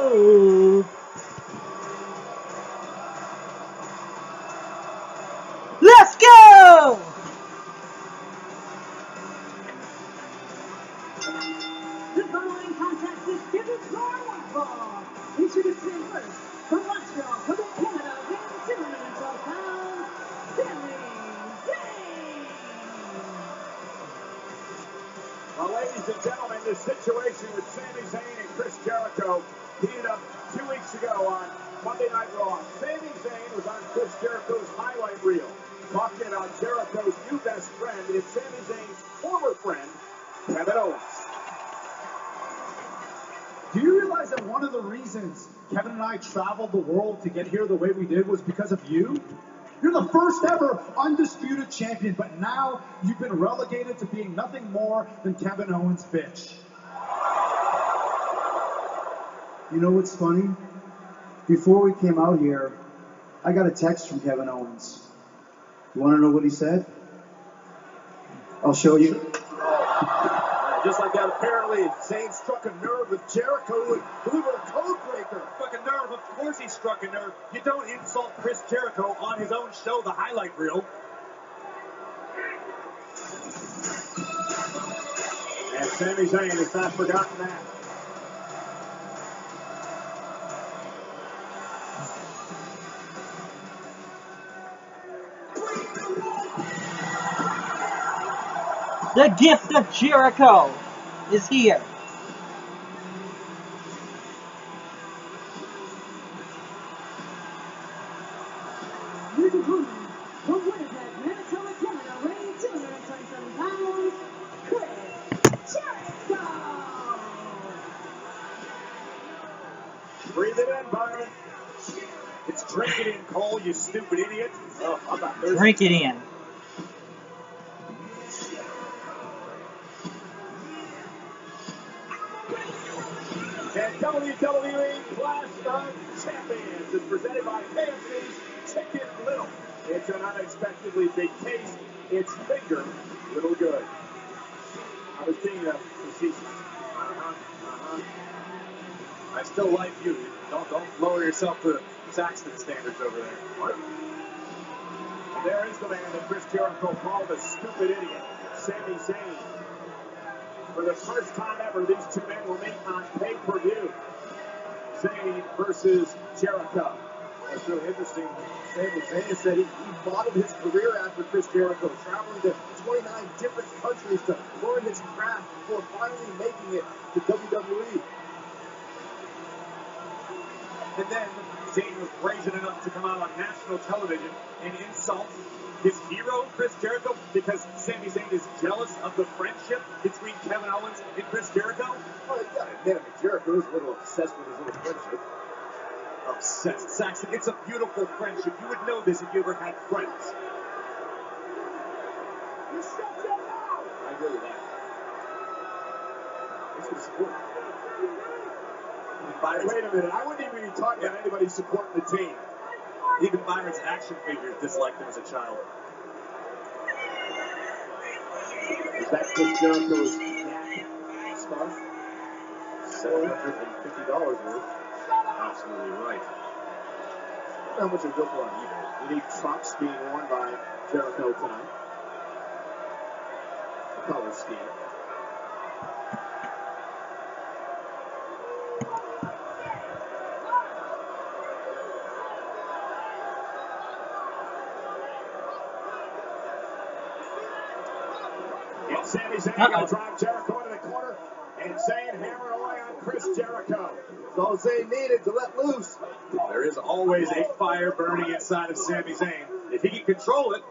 go! Let's go! The following contest is scheduled for one fall. Introducing first, from Montreal, Quebec, Canada, weighing 212 pounds, Sami Zayn. Well, ladies and gentlemen, the situation with Sami Zayn and Chris Jericho heated up 2 weeks ago on Monday Night Raw. Sami Zayn was on Chris Jericho's highlight reel, talking about Jericho's new best friend is Sami Zayn's former friend, Kevin Owens. Do you realize that one of the reasons Kevin and I traveled the world to get here the way we did was because of you? You're the first ever undisputed champion, but now you've been relegated to being nothing more than Kevin Owens' bitch. You know what's funny? Before we came out here, I got a text from Kevin Owens. You want to know what he said? I'll show you. Just like that, apparently, Zayn struck a nerve with Jericho and delivered a code breaker. Struck a nerve, of course he struck a nerve. You don't insult Chris Jericho on his own show, the highlight reel. And Sami Zayn has not forgotten that. The gift of Jericho is here. His opponent, from Winnipeg, Manitoba, Canada, weighing 227 pounds, Chris Jericho. Breathe it in, Byron. It's drink it in, Cole, you stupid idiot. Oh, I'm not thirsty. Drink it in. And WWE Clash of Champions is presented by KFC's Chicken Little. It's an unexpectedly big taste. It's finger little good. I was being facetious. I still like you. Don't lower yourself to Saxton standards over there. What? And there is the man that Chris Jericho called a stupid idiot, Sami Zayn. For the first time ever, these two men will meet on pay-per-view. Zayn versus Jericho. That's really interesting. Sami Zayn said he modeled his career after Chris Jericho, traveling to 29 different countries to learn his craft before finally making it to WWE. And then Zayn was brazen enough to come out on national television and insult his hero, Chris Jericho, because Sami Zayn is jealous of the friendship between Kevin Owens and Chris Jericho. Well, you gotta admit, Jericho is a little obsessed with his little friendship. Obsessed. Saxon, it's a beautiful friendship. You would know this if you ever had friends. I agree with that. Let's get support. Wait a minute, I wouldn't even be talking about anybody supporting the team. Even Byron's action figures disliked him as a child. Is that Chris Jericho's scarf? $750 worth. Absolutely right. How much it go for on eBay? Unique trunks being worn by Jericho tonight. Color scheme. And Sami Zayn going to drive Jericho into the corner, and Zayn hammer away on Chris Jericho. That's all Zayn needed to let loose. There is always a fire burning inside of Sami Zayn. If he can control it,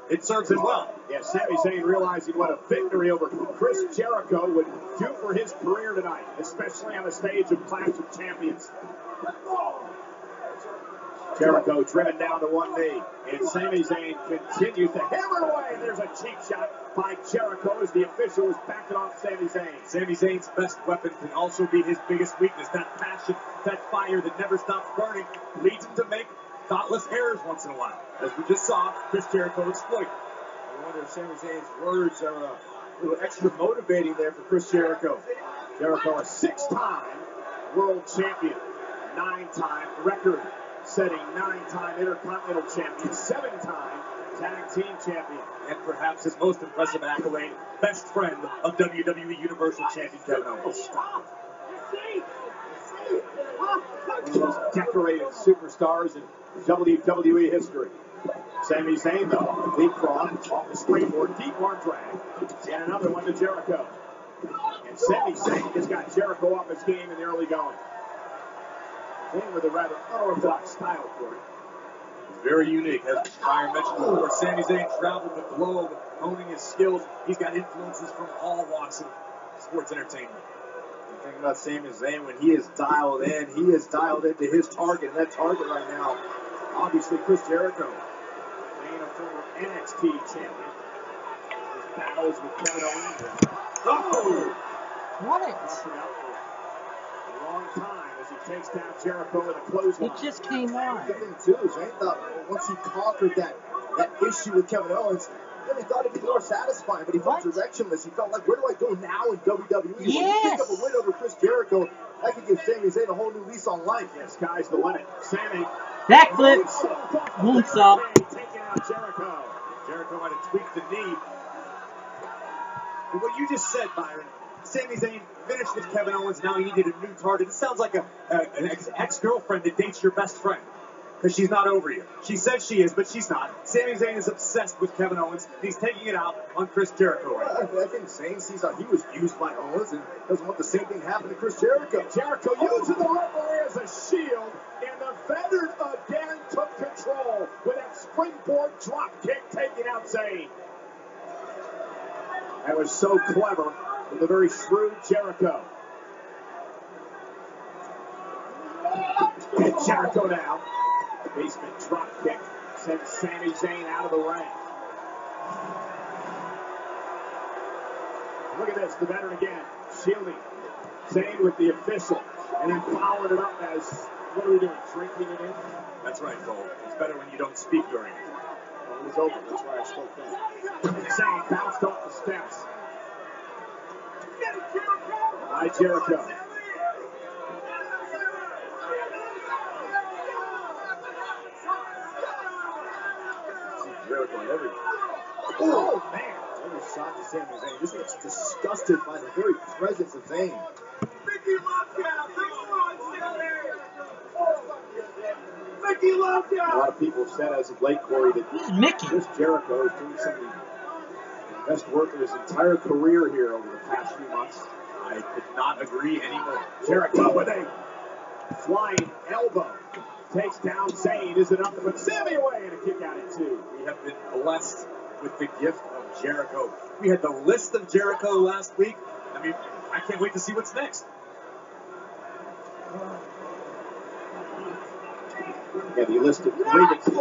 it serves him well. Yeah, Sami Zayn realizing what a victory over Chris Jericho would do for his career tonight, especially on the stage of Clash of Champions. Jericho driven down to one knee, and Sami Zayn continues to hammer away. There's a cheap shot by Jericho as the official is backing off Sami Zayn. Sami Zayn's best weapon can also be his biggest weakness. That passion, that fire that never stops burning, leads him to make thoughtless errors once in a while, as we just saw Chris Jericho exploit. I wonder if Sami Zayn's words are a little extra motivating there for Chris Jericho. Jericho, a 6-time world champion. 9-time record-setting, 9-time Intercontinental Champion, 7-time Tag Team Champion. And perhaps his most impressive accolade, best friend of WWE Universal Champion Kevin Owens. Stop! One of the most decorated superstars in WWE history. Sami Zayn, though, leapfrog off the springboard, deep arm drag, and another one to Jericho. And Sami Zayn has got Jericho off his game in the early going. Zayn with a rather unorthodox style for it. Very unique, as Byron mentioned before. Sami Zayn traveled the globe, honing his skills. He's got influences from all walks of sports entertainment. The thing about Sami Zayn, when he is dialed in, he is dialed into his target. And that target right now, obviously, Chris Jericho. Zayn, a former NXT champion. His battles with Kevin Owens. Oh! What? A long time as he takes down Jericho with a clothesline. It just came on. The thing, too, is Zayn thought once he conquered that issue with Kevin Owens, then he thought it'd be more satisfying, but he felt directionless. He felt like, where do I go now in WWE? Yes. When you pick up a win over Chris Jericho, that could give Sami Zayn a whole new lease on life. Yeah, sky's the limit. Sami. Backflip. Moonsault. Taking out Jericho. Jericho might have tweaked the knee. But what you just said, Byron, Sami Zayn finished with Kevin Owens, now he needed a new target. It sounds like an ex-girlfriend that dates your best friend. Because she's not over you. She says she is, but she's not. Sami Zayn is obsessed with Kevin Owens. He's taking it out on Chris Jericho right now. I think Zayn sees how he was used by Owens and doesn't want the same thing happen to Chris Jericho. Jericho using the referee as a shield, and the veteran again took control with that springboard drop kick taking out Zayn. That was so clever from the very shrewd Jericho. And Jericho now. Basement drop kick sends Sami Zayn out of the ring. Look at this, the veteran again, shielding Zayn with the official, and then following it up as, what are we doing, drinking it in? That's right, Cole. It's better when you don't speak during it. Well, it was over, that's why I spoke then. Zayn bounced off the steps. By Jericho. Jericho and every Oh, man. every shot to Sami Zayn. Just gets disgusted by the very presence of Zayn. A lot of people have said as of late, Corey, that This is Mickey. Chris Jericho is doing some of the best work of his entire career here over the past few months. I could not agree anymore. Jericho with a flying elbow. Takes down Zayn. Is enough to put Sami away and a kick out at 2. We have been blessed with the gift of Jericho. We had the list of Jericho last week. I mean, I can't wait to see what's next. Yeah, the list of grievances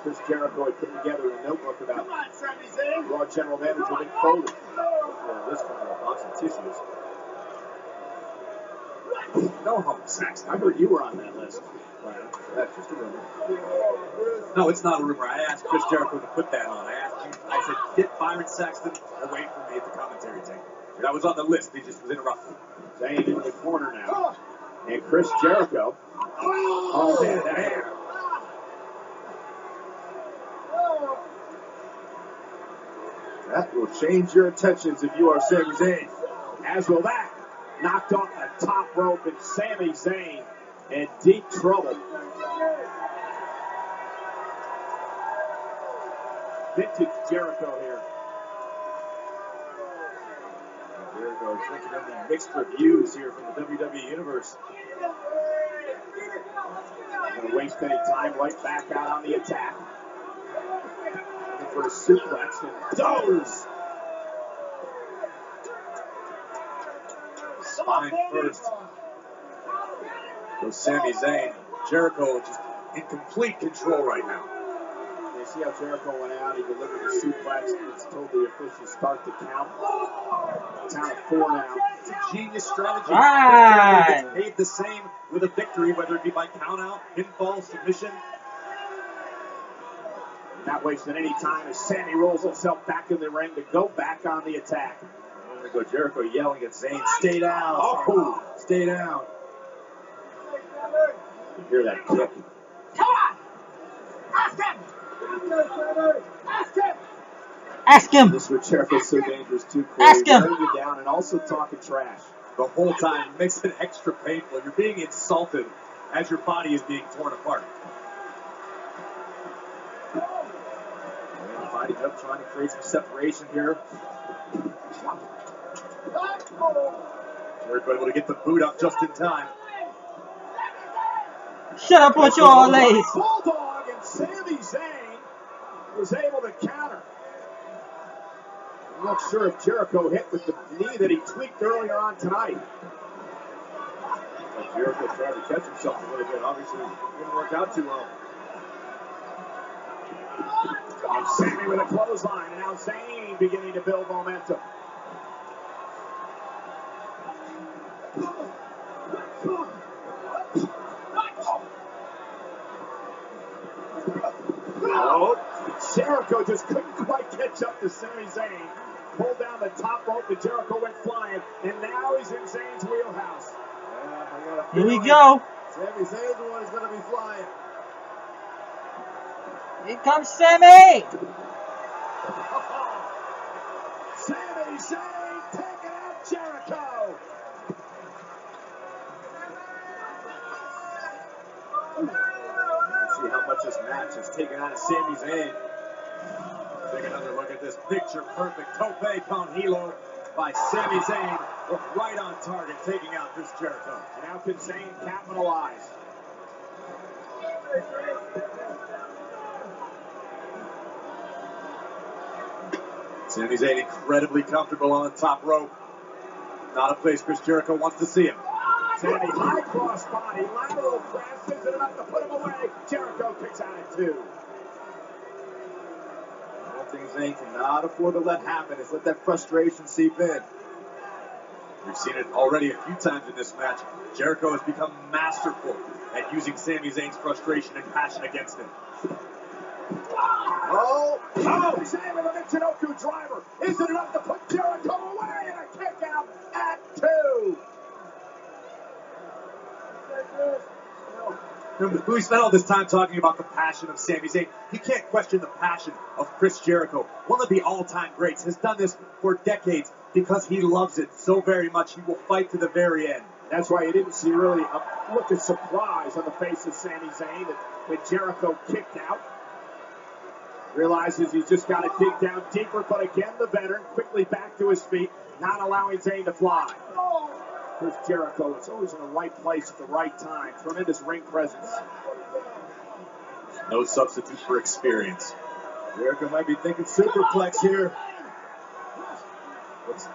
Chris Jericho had put together in a notebook about Raw General Manager Mick Foley. This kind of a box of tissues. No hope, Saxton. I heard you were on that list. That's just a rumor. No, it's not a rumor. I asked Chris Jericho to put that on. I said, get Byron Saxton away from me at the commentary table. That was on the list. He just was interrupted. Zayn in the corner now. And Chris Jericho. Oh, man, there. That will change your intentions if you are Sami Zayn. As will that. Knocked off the top rope, and Sami Zayn in deep trouble. Vintage Jericho here. Jericho drinking in the mixed reviews here from the WWE Universe. Not going to waste any time, right back out on the attack. Looking for a suplex, and does! Spine first. So Sami Zayn. Jericho just in complete control right now. You see how Jericho went out, he delivered a suplex, it's told the officials start the count. Count of 4 now. It's a genius strategy. Right. Chris Jericho gets paid the same with a victory, whether it be by count out, pinfall, submission. Not wasting any time as Sami rolls himself back in the ring to go back on the attack. There we go, Jericho yelling at Zayn, stay down. Oh. Stay down. Hear that kick. Come on! Ask him! Ask him! Ask him. This is where Jericho's so dangerous too, Corey. Ask him. Wearing you down and also talking trash. The whole time makes it extra painful. You're being insulted as your body is being torn apart. Fighting up, trying to create some separation here. Jericho able to get the boot up just in time. Shut up with your legs. Bulldog and Sami Zayn was able to counter. I'm not sure if Jericho hit with the knee that he tweaked earlier on tonight. But Jericho tried to catch himself a little bit. Obviously, didn't work out too well. And Sami with a clothesline, and now Zayn beginning to build momentum. Oh, Jericho just couldn't quite catch up to Sami Zayn. Pulled down the top rope, and Jericho went flying, and now he's in Zayn's wheelhouse. Here we go. Sami Zayn's the one who's going to be flying. Here comes Sami. Sami Zayn taking out Jericho. See how much this match has taken out of Sami Zayn. Take another look at this picture-perfect tope con hilo by Sami Zayn. Look right on target, taking out Chris Jericho. Now can Zayn capitalize? Sami Zayn incredibly comfortable on the top rope. Not a place Chris Jericho wants to see him. Sami high cross body, lateral press, isn't enough to put him away. Jericho kicks out at 2. One thing Zayn cannot afford to let happen is let that frustration seep in. We've seen it already a few times in this match. Jericho has become masterful at using Sami Zayn's frustration and passion against him. Oh, Zayn with a Michinoku driver. Isn't enough to put Jericho away, and a kick out at 2. We spent all this time talking about the passion of Sami Zayn. You can't question the passion of Chris Jericho. One of the all-time greats has done this for decades because he loves it so very much. He will fight to the very end. That's why you didn't see really a look of surprise on the face of Sami Zayn when Jericho kicked out. Realizes he's just got to dig down deeper, but again, the veteran quickly back to his feet, not allowing Zayn to fly. Chris Jericho is always in the right place at the right time. Tremendous ring presence. No substitute for experience. Jericho might be thinking superplex here.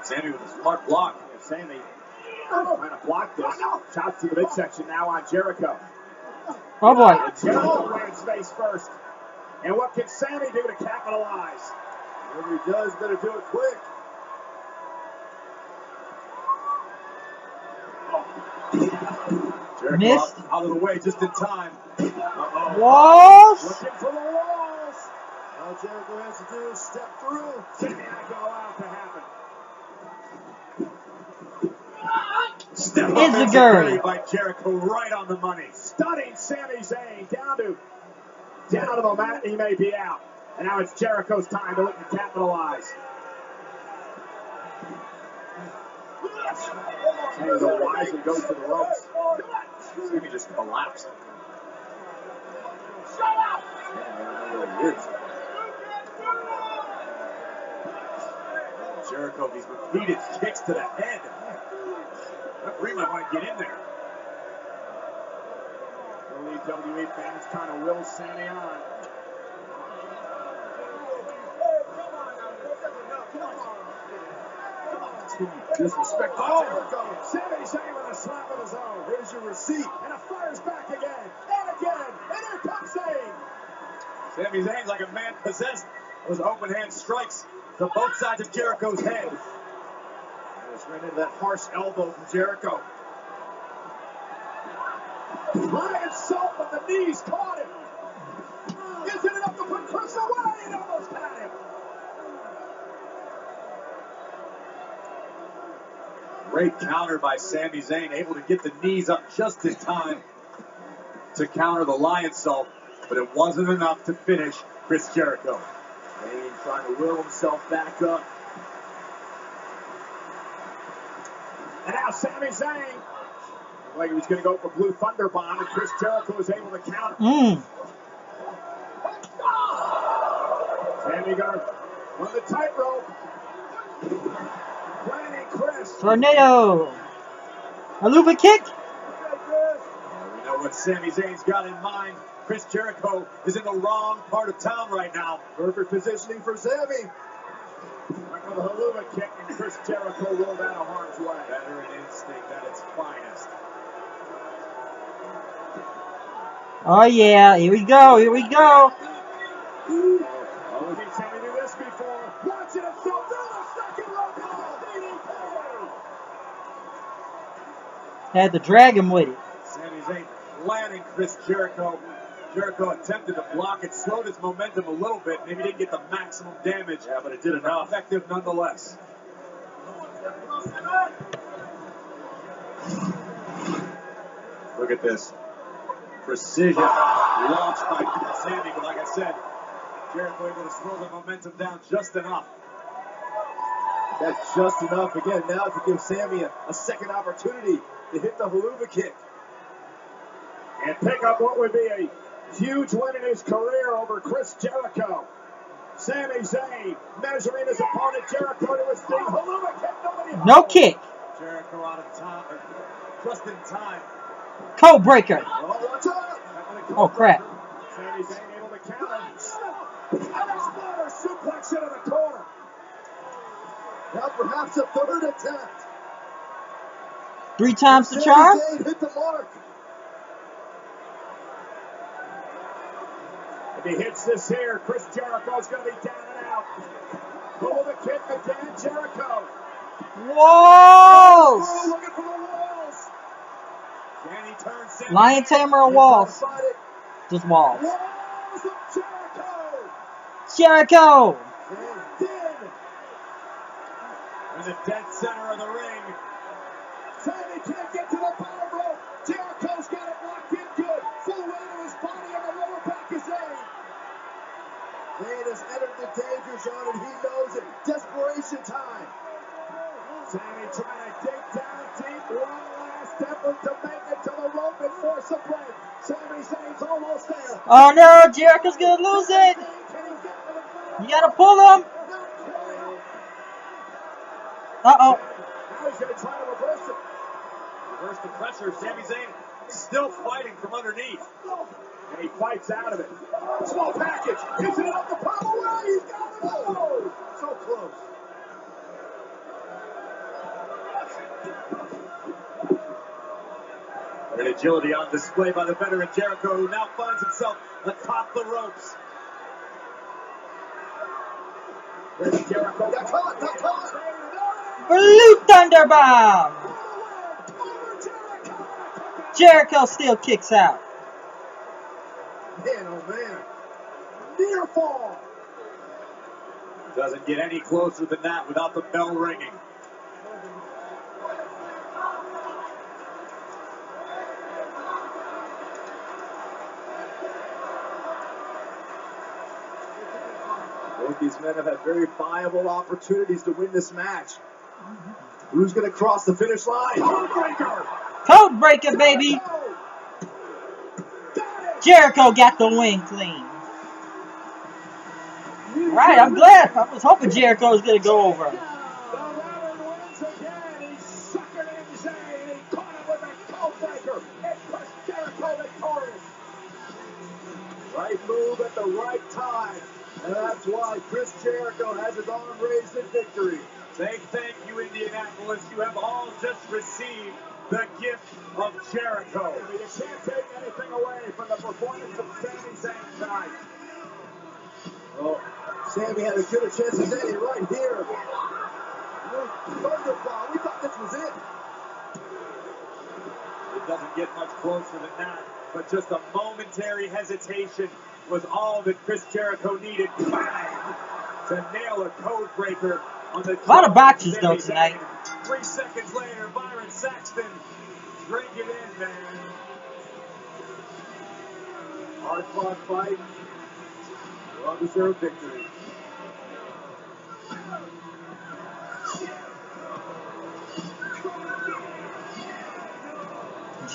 Sami with a smart block. Sami trying to block this. Shots to the midsection now on Jericho. Oh boy. Jericho lands face first. And what can Sami do to capitalize? Whatever he does, better do it quick. Jericho Missed. out of the way just in time. Walls. Looking for the walls. All Jericho has to do is step through. Sami not going to allow it to happen. Step up Enziguri. enziguri by Jericho right on the money. Stunning Sami Zayn down to the mat. He may be out. And now it's Jericho's time to look to capitalize. Sami go wisely goes to the ropes. Sami just collapsed. Jericho, these repeated kicks to the head. Referee might want to get in there. WWE fans trying to will Sami on. Disrespect. Jericho. Sami Zayn with a slap of his own. Here's your receipt. And it fires back again. And again. And here comes Zayn. Sami Zayn's like a man possessed. Those open hand strikes to both sides of Jericho's head. Just ran into that harsh elbow from Jericho. High and salt, but the knees caught him. Isn't enough to put Chris away. It almost had him. Great counter by Sami Zayn, able to get the knees up just in time. to counter the lion salt, but it wasn't enough to finish Chris Jericho. Zayn trying to will himself back up. And now Sami Zayn. Looked like he was going to go for Blue Thunder Bomb, and Chris Jericho was able to counter. Sami got on the tightrope. Planning Chris. Tornado. A Luva kick. We know what Sami Zayn's got in mind. Chris Jericho is in the wrong part of town right now. Perfect positioning for Sami. Went with a haluva kick, and Chris Jericho rolled out of harm's way. Veteran instinct at its finest. Oh yeah, here we go, here we go. Oh, we've seen Sami do this before. Watch it himself through the second rope. DDT. Had to drag him with it. Sami Zayn landing Chris Jericho. Jericho attempted to block it, slowed his momentum a little bit. Maybe didn't get the maximum damage. Yeah, but it did enough. Effective nonetheless. Look at this. Precision launched by Sami, but like I said, Jericho able to slow the momentum down just enough. That's just enough again now to give Sami a second opportunity to hit the haluva kick. And pick up what would be a huge win in his career over Chris Jericho. Sami Zayn measuring his opponent Jericho to his feet. Haluva kick, nobody No kick. Jericho out of time, just in time. Code breaker. Oh, watch out! Oh crap. Sami Zayn able to counter. And a spotter suplex into the corner. Now perhaps a third attempt. 3 times the Sami charm. Zayn hit the mark. If he hits this here, Chris Jericho's going to be down and out. Haluva kick again, Jericho. Walls. Oh, looking for the walls. Can he turn Sami Lion Zayn? tamer or walls? Find it. Just walls. Walls of Jericho. Jericho. And did. In the dead center of the ring. Sami can't get to the bottom rope. Jericho's got it locked in good. Full weight of his body on the lower back is Zayn. Zayn has entered the danger zone and he knows it. Desperation time. Sami trying to dig down deep. One last effort to make it to the rope and force a break. Sami Zayn's almost there. Oh no, Jericho's gonna lose it. Can he get to the bottom? You gotta pull him. Not quite. Uh-oh. Now he's going to try to reverse it. Reverse the pressure. Sami Zayn still fighting from underneath. And he fights out of it. Small package. Gets it off the power away. He's got it. Oh, so close. Great agility on display by the veteran Jericho, who now finds himself atop the ropes. There's Jericho. Got caught, got caught. Blue Thunder Bomb. Jericho still kicks out. Man, oh man. Near fall. Doesn't get any closer than that without the bell ringing. Both these men have had very viable opportunities to win this match. Who's going to cross the finish line? Heartbreaker. Code breaker, baby. Jericho got the win clean. Right, I'm glad. I was hoping Jericho was gonna go over. The ladder wins again. He suckered in Zayn. He caught him with a code breaker. It puts Jericho victorious. Right move at the right time. And that's why Chris Jericho has his arm raised in victory. Say thank you, Indianapolis. You have all just received the gift of Jericho. You can't take anything away from the performance of Sami Zayn tonight. Oh, Sami had as good a chance as any right here. Thunderball, we thought this was it. It doesn't get much closer than that, but just a momentary hesitation was all that Chris Jericho needed. Bang! To nail a code breaker on the A lot of botches Sami though Zayn. tonight. 3 seconds later, Byron Saxton, drink it in, man. hard-fought fight. Well-deserved victory.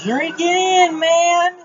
Drink it in, man.